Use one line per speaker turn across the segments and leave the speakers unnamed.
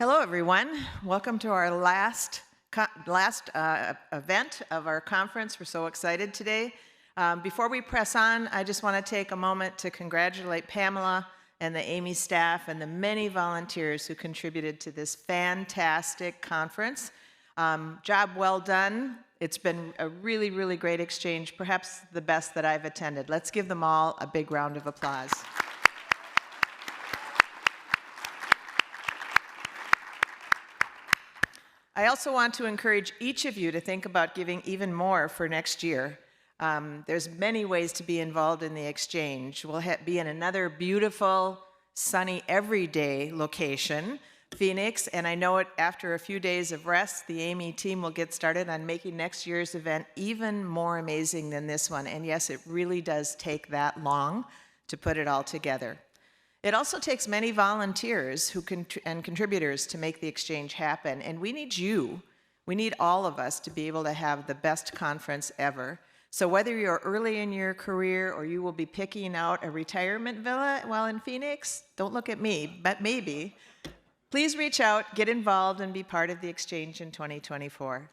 Hello, everyone. Welcome to our last event of our conference. We're so excited today. Before we press on, I just want to take a moment to congratulate Pamela and the AAMI staff and the many volunteers who contributed to this fantastic conference. Job well done. It's been a really, really great exchange, perhaps the best that I've attended. Let's give them all a big round of applause. I also want to encourage each of you to think about giving even more for next year. There's many ways to be involved in the exchange. We'll be in another beautiful, sunny, everyday location, Phoenix, and I know it after a few days of rest, the AAMI team will get started on making next year's event even more amazing than this one. And yes, it really does take that long to put it all together. It also takes many volunteers and contributors to make the exchange happen, and we need you. We need all of us to be able to have the best conference ever. So whether you're early in your career or you will be picking out a retirement villa while in Phoenix, don't look at me, but maybe, please reach out, get involved, and be part of the exchange in 2024.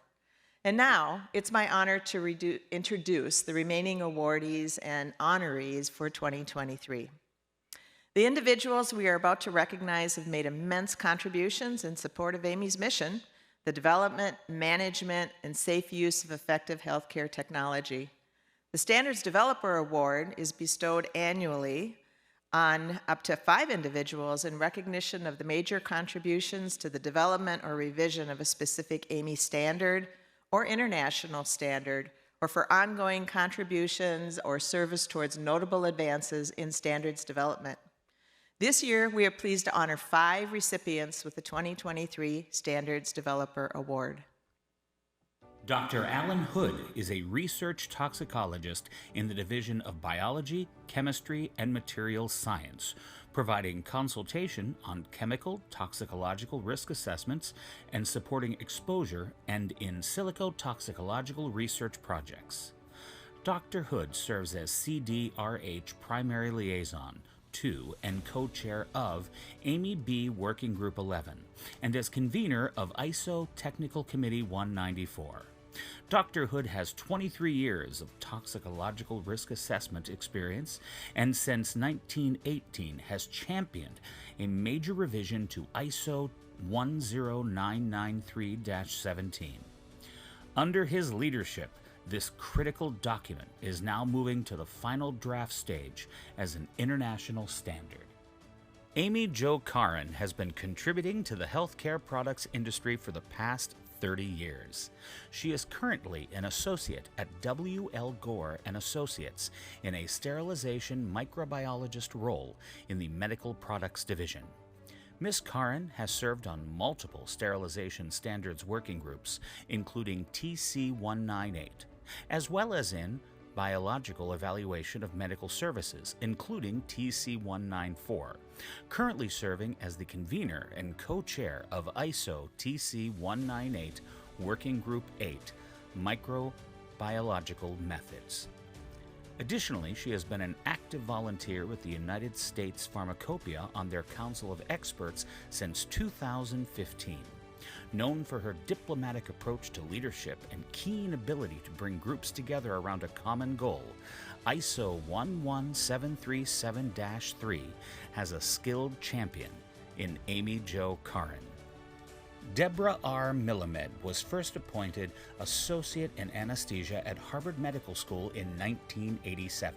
And now, it's my honor to introduce the remaining awardees and honorees for 2023. The individuals we are about to recognize have made immense contributions in support of AAMI's mission, the development, management, and safe use of effective healthcare technology. The Standards Developer Award is bestowed annually on up to 5 individuals in recognition of the major contributions to the development or revision of a specific AAMI standard or international standard, or for ongoing contributions or service towards notable advances in standards development. This year, we are pleased to honor 5 recipients with the 2023 Standards Developer Award.
Dr. Alan Hood is a research toxicologist in the Division of Biology, Chemistry, and Materials Science, providing consultation on chemical toxicological risk assessments and supporting exposure and in silico toxicological research projects. Dr. Hood serves as CDRH Primary Liaison to and co-chair of AAMI B Working Group 11 and as convener of ISO Technical Committee 194. Dr. Hood has 23 years of toxicological risk assessment experience and since 1918 has championed a major revision to ISO 10993-17. Under his leadership, this critical document is now moving to the final draft stage as an international standard. Amy Jo Karin has been contributing to the healthcare products industry for the past 30 years. She is currently an associate at W.L. Gore & Associates in a sterilization microbiologist role in the medical products division. Ms. Karin has served on multiple sterilization standards working groups, including TC198, as well as in biological evaluation of medical services, including TC194, currently serving as the convener and co-chair of ISO TC198 Working Group 8, Microbiological Methods. Additionally, she has been an active volunteer with the United States Pharmacopoeia on their Council of Experts since 2015. Known for her diplomatic approach to leadership and keen ability to bring groups together around a common goal, ISO 11737-3 has a skilled champion in Amy Jo Karin. Deborah R. Millimed was first appointed Associate in Anesthesia at Harvard Medical School in 1987.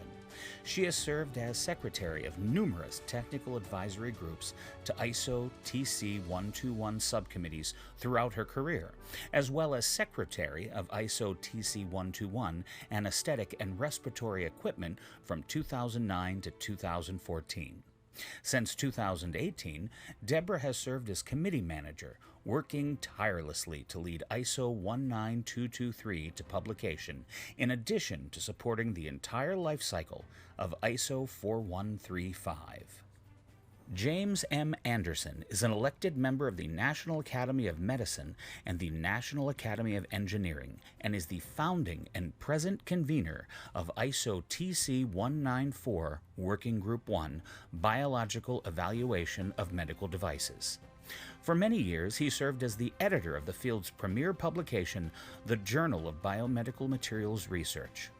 She has served as secretary of numerous technical advisory groups to ISO TC 121 subcommittees throughout her career, as well as secretary of ISO TC 121 anesthetic and respiratory equipment from 2009 to 2014. Since 2018, Deborah has served as committee manager, working tirelessly to lead ISO 19223 to publication, in addition to supporting the entire life cycle of ISO 4135. James M. Anderson is an elected member of the National Academy of Medicine and the National Academy of Engineering and is the founding and present convener of ISO TC 194 Working Group 1 Biological Evaluation of Medical Devices. For many years, he served as the editor of the field's premier publication, the Journal of Biomedical Materials Research.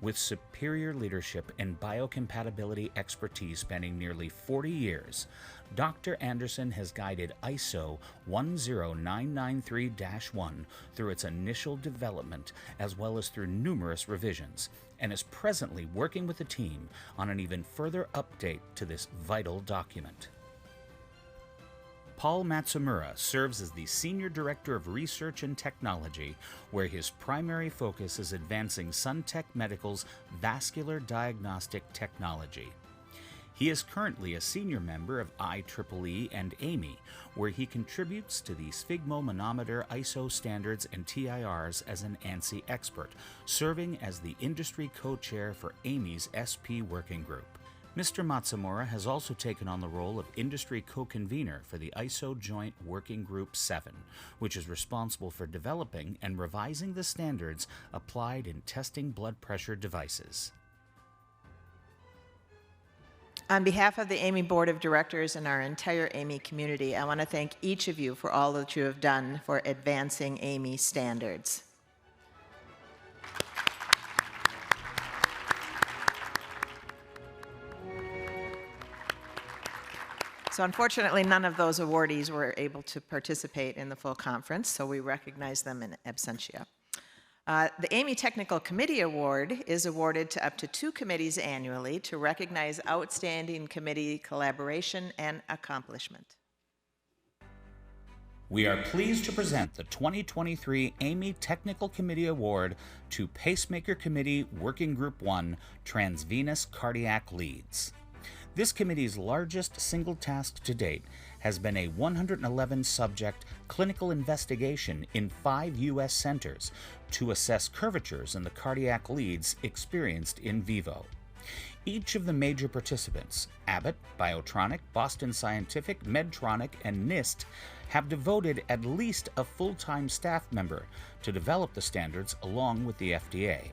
With superior leadership and biocompatibility expertise spanning nearly 40 years, Dr. Anderson has guided ISO 10993-1 through its initial development as well as through numerous revisions, and is presently working with the team on an even further update to this vital document. Paul Matsumura serves as the Senior Director of Research and Technology, where his primary focus is advancing Suntech Medical's vascular diagnostic technology. He is currently a senior member of IEEE and AAMI, where he contributes to the sphygmomanometer ISO standards and TIRs as an ANSI expert, serving as the industry co-chair for AAMI's SP working group. Mr. Matsumura has also taken on the role of industry co-convener for the ISO Joint Working Group 7, which is responsible for developing and revising the standards applied in testing blood pressure devices.
On behalf of the AAMI Board of Directors and our entire AAMI community, I want to thank each of you for all that you have done for advancing AAMI standards. So unfortunately, none of those awardees were able to participate in the full conference, so we recognize them in absentia. The AAMI Technical Committee Award is awarded to up to 2 committees annually to recognize outstanding committee collaboration and accomplishment.
We are pleased to present the 2023 AAMI Technical Committee Award to Pacemaker Committee Working Group 1 Transvenous Cardiac Leads. This committee's largest single task to date has been a 111-subject clinical investigation in 5 U.S. centers to assess curvatures in the cardiac leads experienced in vivo. Each of the major participants, Abbott, Biotronic, Boston Scientific, Medtronic, and NIST, have devoted at least a full-time staff member to develop the standards along with the FDA.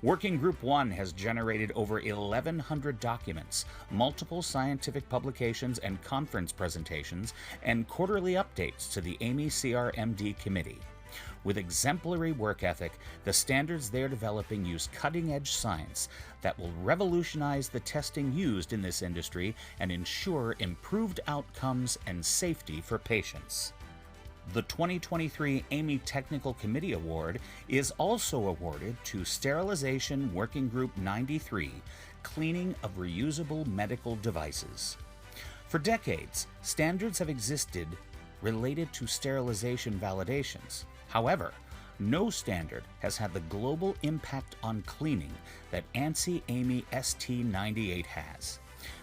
Working Group 1 has generated over 1,100 documents, multiple scientific publications and conference presentations, and quarterly updates to the AAMI CRMD committee. With exemplary work ethic, the standards they are developing use cutting-edge science that will revolutionize the testing used in this industry and ensure improved outcomes and safety for patients. The 2023 AAMI Technical Committee Award is also awarded to Sterilization Working Group 93, Cleaning of Reusable Medical Devices. For decades, standards have existed related to sterilization validations. However, no standard has had the global impact on cleaning that ANSI AAMI ST98 has.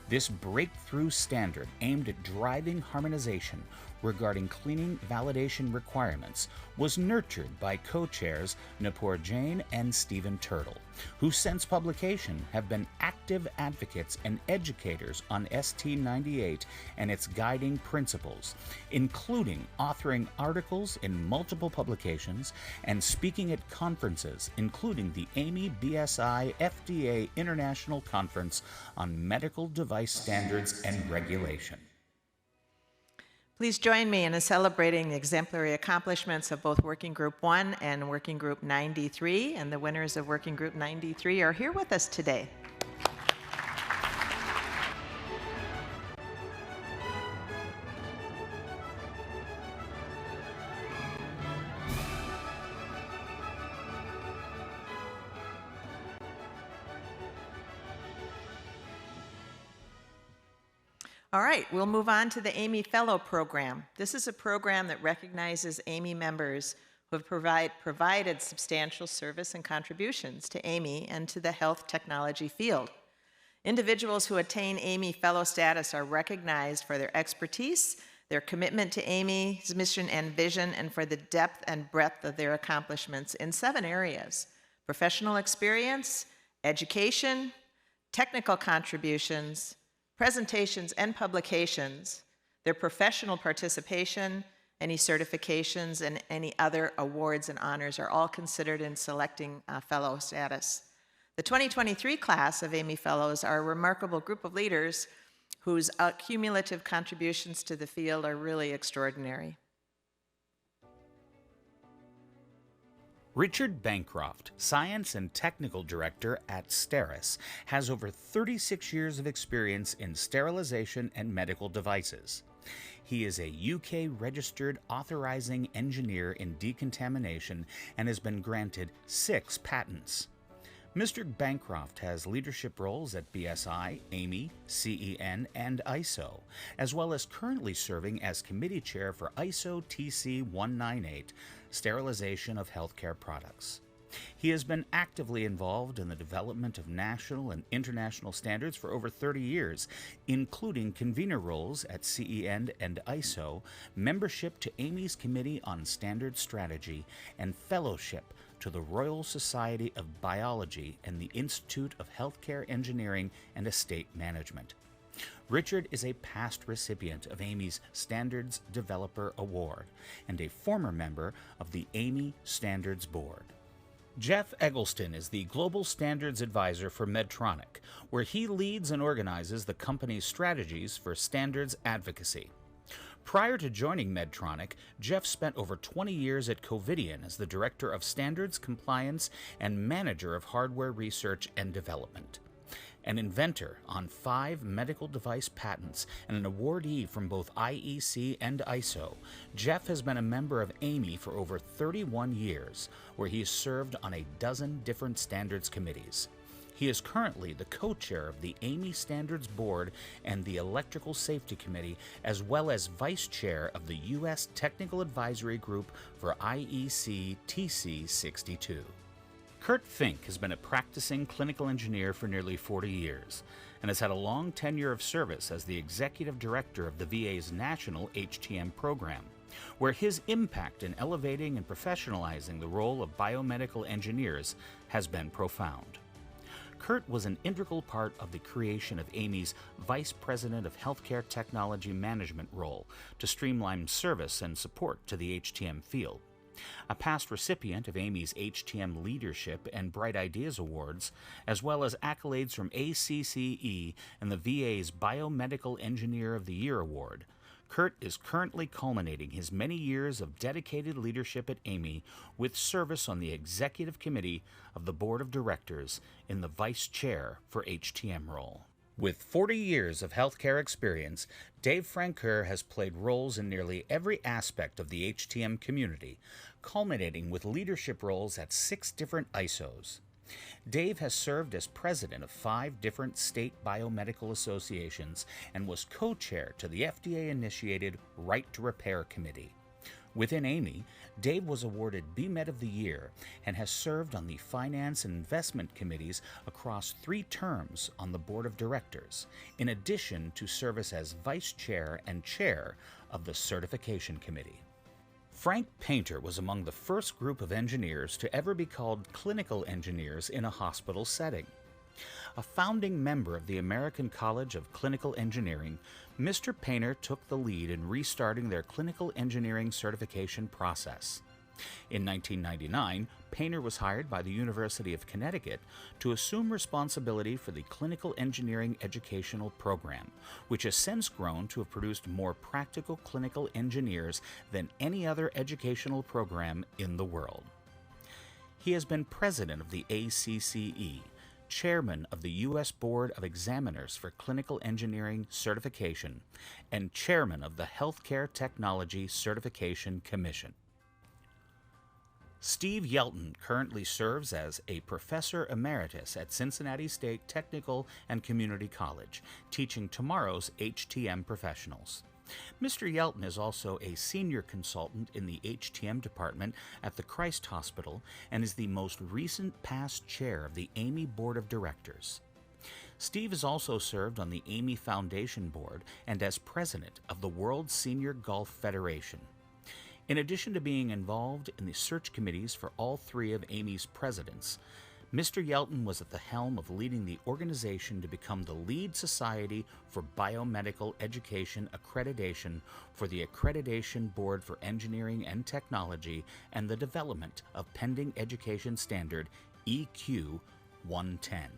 This breakthrough standard aimed at driving harmonization regarding cleaning validation requirements was nurtured by co-chairs Nupur Jain and Stephen Turtle, who since publication have been active advocates and educators on ST98 and its guiding principles, including authoring articles in multiple publications and speaking at conferences, including the AAMI BSI FDA International Conference on Medical Device Standards and Regulation.
Please join me in celebrating the exemplary accomplishments of both Working Group 1 and Working Group 93, and the winners of Working Group 93 are here with us today. All right, we'll move on to the AAMI Fellow Program. This is a program that recognizes AAMI members who have provided substantial service and contributions to AAMI and to the health technology field. Individuals who attain AAMI Fellow status are recognized for their expertise, their commitment to AAMI's mission and vision, and for the depth and breadth of their accomplishments in 7 areas: professional experience, education, technical contributions, presentations and publications, their professional participation, any certifications, and any other awards and honors are all considered in selecting fellow status. The 2023 class of AAMI Fellows are a remarkable group of leaders whose cumulative contributions to the field are really extraordinary.
Richard Bancroft, Science and Technical Director at STERIS, has over 36 years of experience in sterilization and medical devices. He is a UK registered authorizing engineer in decontamination and has been granted 6 patents. Mr. Bancroft has leadership roles at BSI, AAMI, CEN, and ISO, as well as currently serving as committee chair for ISO TC 198, sterilization of healthcare products. He has been actively involved in the development of national and international standards for over 30 years, including convener roles at CEN and ISO, membership to AAMI's Committee on Standard Strategy, and fellowship to the Royal Society of Biology and the Institute of Healthcare Engineering and Estate Management. Richard is a past recipient of AAMI's Standards Developer Award and a former member of the AAMI Standards Board. Jeff Eggleston is the Global Standards Advisor for Medtronic, where he leads and organizes the company's strategies for standards advocacy. Prior to joining Medtronic, Jeff spent over 20 years at Covidien as the Director of Standards Compliance and Manager of Hardware Research and Development. An inventor on 5 medical device patents and an awardee from both IEC and ISO, Jeff has been a member of AAMI for over 31 years, where he has served on a dozen different standards committees. He is currently the co-chair of the AAMI Standards Board and the Electrical Safety Committee, as well as vice chair of the U.S. Technical Advisory Group for IEC TC 62. Kurt Fink has been a practicing clinical engineer for nearly 40 years and has had a long tenure of service as the executive director of the VA's national HTM program, where his impact in elevating and professionalizing the role of biomedical engineers has been profound. Kurt was an integral part of the creation of AAMI's Vice President of Healthcare Technology Management role to streamline service and support to the HTM field. A past recipient of AAMI's HTM Leadership and Bright Ideas Awards, as well as accolades from ACCE and the VA's Biomedical Engineer of the Year Award, Kurt is currently culminating his many years of dedicated leadership at AAMI with service on the Executive Committee of the Board of Directors in the Vice Chair for HTM role. With 40 years of healthcare experience, Dave Francoeur has played roles in nearly every aspect of the HTM community, culminating with leadership roles at 6 different ISOs. Dave has served as president of 5 different state biomedical associations and was co-chair to the FDA-initiated Right to Repair Committee. Within AAMI, Dave was awarded BMed of the Year and has served on the Finance and Investment Committees across 3 terms on the Board of Directors, in addition to service as Vice Chair and Chair of the Certification Committee. Frank Painter was among the first group of engineers to ever be called clinical engineers in a hospital setting. A founding member of the American College of Clinical Engineering, Mr. Painter took the lead in restarting their clinical engineering certification process. In 1999, Painter was hired by the University of Connecticut to assume responsibility for the Clinical Engineering Educational Program, which has since grown to have produced more practical clinical engineers than any other educational program in the world. He has been president of the ACCE, chairman of the U.S. Board of Examiners for Clinical Engineering Certification, and chairman of the Healthcare Technology Certification Commission. Steve Yelton currently serves as a professor emeritus at Cincinnati State Technical and Community College, teaching tomorrow's HTM professionals. Mr. Yelton is also a senior consultant in the HTM department at the Christ Hospital and is the most recent past chair of the AAMI Board of Directors. Steve has also served on the AAMI Foundation Board and as president of the World Senior Golf Federation. In addition to being involved in the search committees for all 3 of AAMI's presidents, Mr. Yelton was at the helm of leading the organization to become the lead society for biomedical education accreditation for the Accreditation Board for Engineering and Technology and the development of pending education standard EQ 110.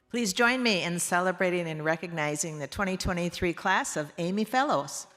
Please join me in celebrating and recognizing the 2023 class of AAMI Fellows.